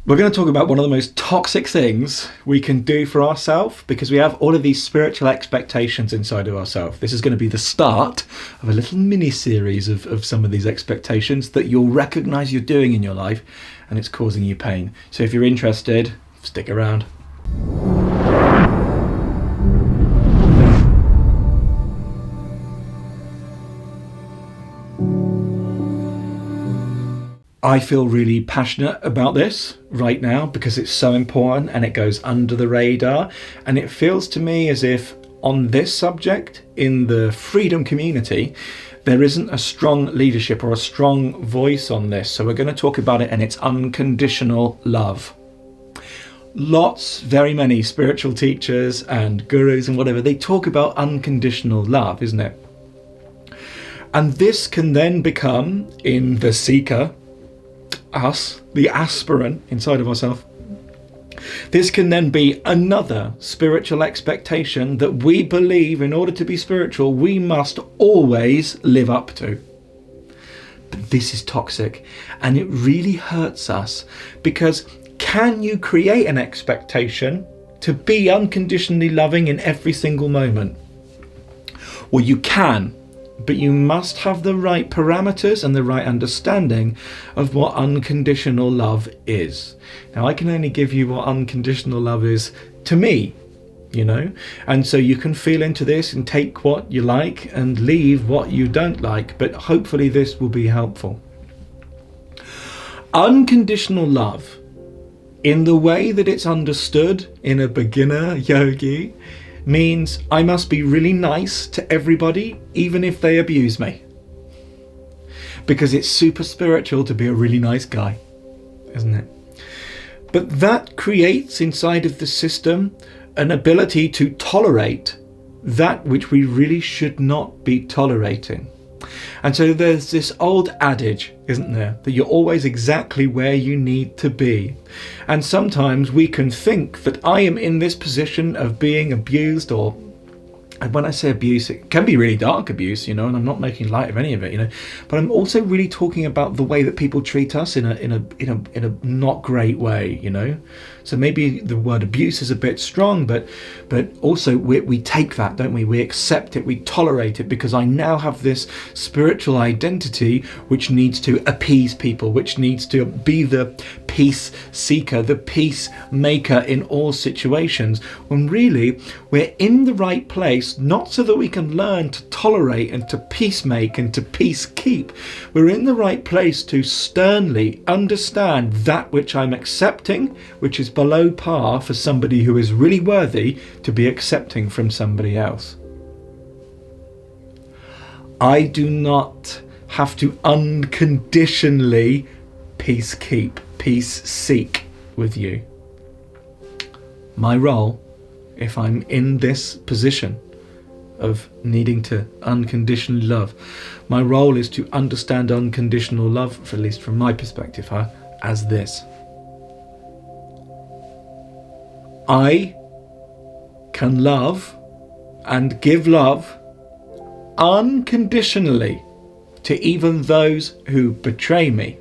We're going to talk about one of the most toxic things we can do for ourselves, because we have all of these spiritual expectations inside of ourselves. This is going to be the start of a little mini series of some of these expectations that you'll recognize you're doing in your life, and it's causing you pain. So if you're interested, stick around. I feel really passionate about this right now because it's so important and it goes under the radar, and it feels to me as if on this subject in the freedom community there isn't a strong leadership or a strong voice on this. So we're going to talk about it, and it's unconditional love. Very many spiritual teachers and gurus and whatever, they talk about unconditional love, isn't it? And this can then become, in the seeker, us, the aspirant inside of ourselves, this can then be another spiritual expectation that we believe in order to be spiritual we must always live up to. But this is toxic, and it really hurts us, because can you create an expectation to be unconditionally loving in every single moment? Well, you can, but you must have the right parameters and the right understanding of what unconditional love is. Now, I can only give you what unconditional love is to me, and so you can feel into this and take what you like and leave what you don't like, but hopefully this will be helpful. Unconditional love, in the way that it's understood in a beginner yogi, means I must be really nice to everybody, even if they abuse me. Because it's super spiritual to be a really nice guy, isn't it? But that creates inside of the system an ability to tolerate that which we really should not be tolerating. And so there's this old adage, isn't there, that you're always exactly where you need to be. And sometimes we can think that I am in this position of being abused, or, and when I say abuse, it can be really dark abuse, and I'm not making light of any of it, but I'm also really talking about the way that people treat us in a not great way, So maybe the word abuse is a bit strong, but also we take that, don't we? We accept it, we tolerate it, because I now have this spiritual identity which needs to appease people, which needs to be the peace seeker, the peace maker in all situations, when really we're in the right place, not so that we can learn to tolerate and to peacemake and to peace keep. We're in the right place to sternly understand that which I'm accepting, which is below par for somebody who is really worthy to be accepting from somebody else. I do not have to unconditionally peace keep, peace seek with you. My role, if I'm in this position of needing to unconditionally love, my role is to understand unconditional love, at least from my perspective, as this. I can love and give love unconditionally to even those who betray me.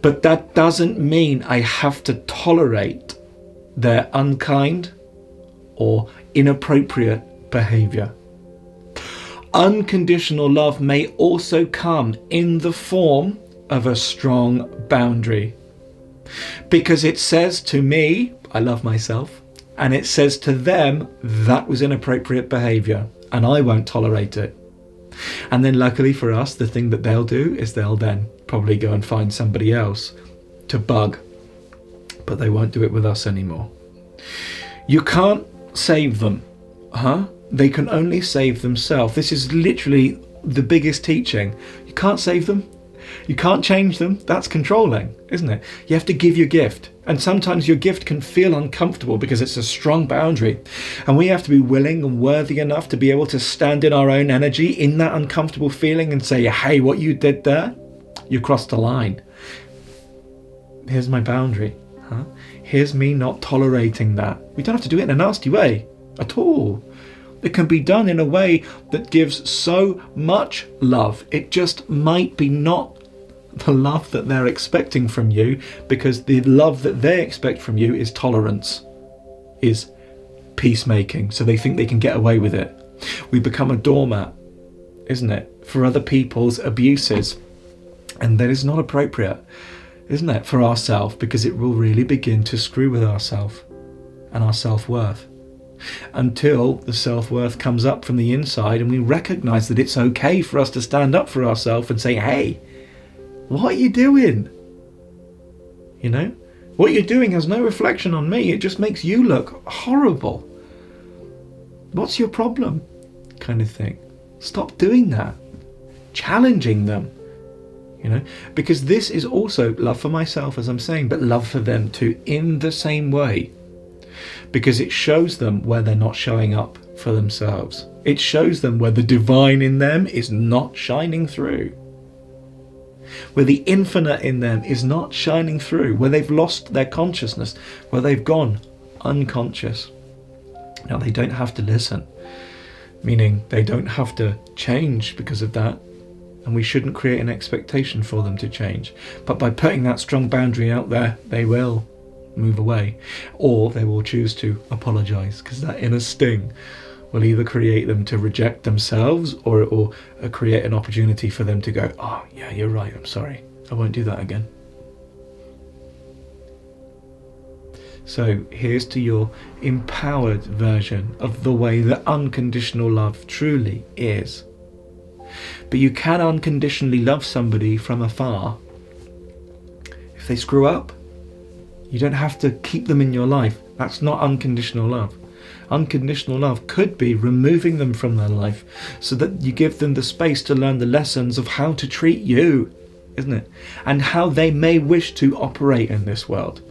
But that doesn't mean I have to tolerate their unkind or inappropriate behavior. Unconditional love may also come in the form of a strong boundary, because it says to me, I love myself, and it says to them, that was inappropriate behavior and I won't tolerate it. And then luckily for us, the thing that they'll do is they'll then probably go and find somebody else to bug, but they won't do it with us anymore. You can't save them, They can only save themselves. This is literally the biggest teaching. You can't save them. You can't change them. That's controlling, isn't it? You have to give your gift. And sometimes your gift can feel uncomfortable because it's a strong boundary. And we have to be willing and worthy enough to be able to stand in our own energy in that uncomfortable feeling and say, hey, what you did there, you crossed the line. Here's my boundary. Here's me not tolerating that. We don't have to do it in a nasty way at all. It can be done in a way that gives so much love. It just might be not the love that they're expecting from you, because the love that they expect from you is tolerance, is peacemaking, so they think they can get away with it. We become a doormat, isn't it, for other people's abuses, and that is not appropriate, isn't it, for ourselves, because it will really begin to screw with ourselves and our self-worth, until the self-worth comes up from the inside and we recognize that it's okay for us to stand up for ourselves and say, hey, what are you doing? You know, what you're doing has no reflection on me, it just makes you look horrible. What's your problem? Kind of thing. Stop doing that. Challenging them, you know, because this is also love for myself, as I'm saying, but love for them too, in the same way, because it shows them where they're not showing up for themselves. It shows them where the divine in them is not shining through, where the infinite in them is not shining through, where they've lost their consciousness, where they've gone unconscious. Now, they don't have to listen, meaning they don't have to change because of that, and we shouldn't create an expectation for them to change. But by putting that strong boundary out there, they will move away, or they will choose to apologize, because that inner sting will either create them to reject themselves, or it will create an opportunity for them to go, oh yeah, you're right, I'm sorry, I won't do that again. So here's to your empowered version of the way that unconditional love truly is. But you can unconditionally love somebody from afar. If they screw up, you don't have to keep them in your life. That's not unconditional love. Unconditional love could be removing them from their life so that you give them the space to learn the lessons of how to treat you, isn't it? And how they may wish to operate in this world.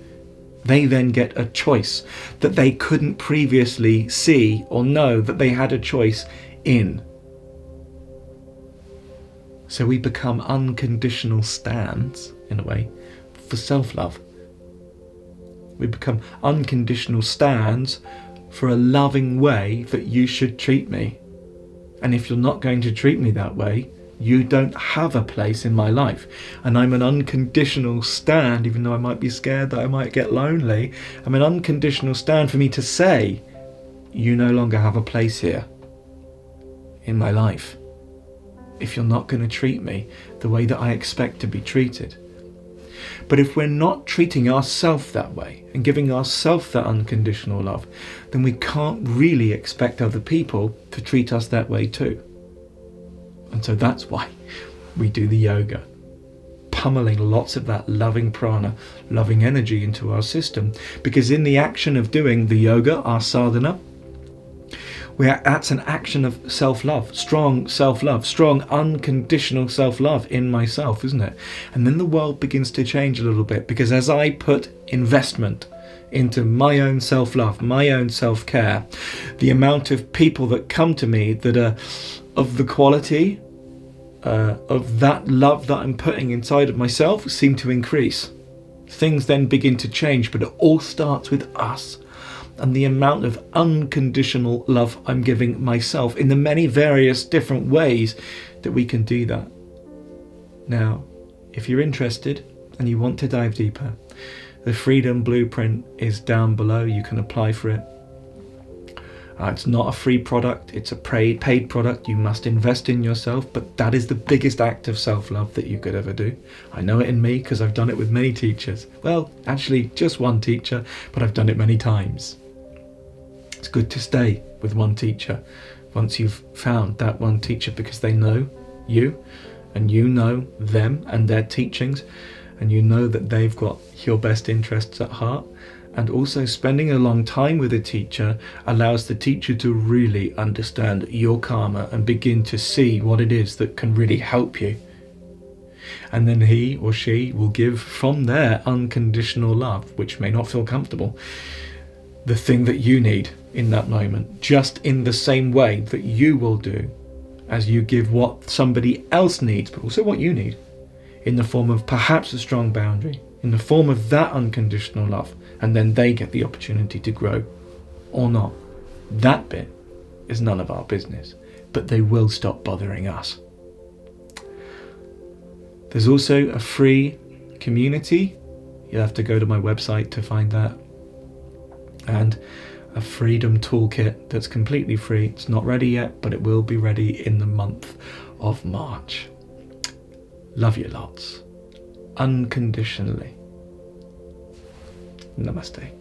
They then get a choice that they couldn't previously see or know that they had a choice in. So we become unconditional stands, in a way, for self-love. We become unconditional stands for a loving way that you should treat me. And if you're not going to treat me that way, you don't have a place in my life. And I'm an unconditional stand, even though I might be scared that I might get lonely, I'm an unconditional stand for me to say, you no longer have a place here in my life, if you're not going to treat me the way that I expect to be treated. But if we're not treating ourselves that way and giving ourselves that unconditional love, then we can't really expect other people to treat us that way too. And so that's why we do the yoga, pummeling lots of that loving prana, loving energy into our system, because in the action of doing the yoga, our sadhana, that's an action of self-love, strong unconditional self-love in myself, isn't it? And then the world begins to change a little bit, because as I put investment into my own self-love, my own self-care, the amount of people that come to me that are of the quality of that love that I'm putting inside of myself seem to increase. Things then begin to change, but it all starts with us and the amount of unconditional love I'm giving myself in the many various different ways that we can do that. Now, if you're interested and you want to dive deeper, the Freedom Blueprint is down below. You can apply for it. It's not a free product, it's a paid product. You must invest in yourself, but that is the biggest act of self-love that you could ever do. I know it in me because I've done it with many teachers. Well, actually just one teacher, but I've done it many times. It's good to stay with one teacher once you've found that one teacher, because they know you and you know them and their teachings, and you know that they've got your best interests at heart. And also spending a long time with a teacher allows the teacher to really understand your karma and begin to see what it is that can really help you. And then he or she will give from their unconditional love, which may not feel comfortable, the thing that you need in that moment, just in the same way that you will do as you give what somebody else needs, but also what you need, in the form of perhaps a strong boundary, in the form of that unconditional love. And then they get the opportunity to grow or not. That bit is none of our business, but they will stop bothering us. There's also a free community. You'll have to go to my website to find that. And a freedom toolkit that's completely free. It's not ready yet, but it will be ready in the month of March. Love you lots. Unconditionally. Namaste.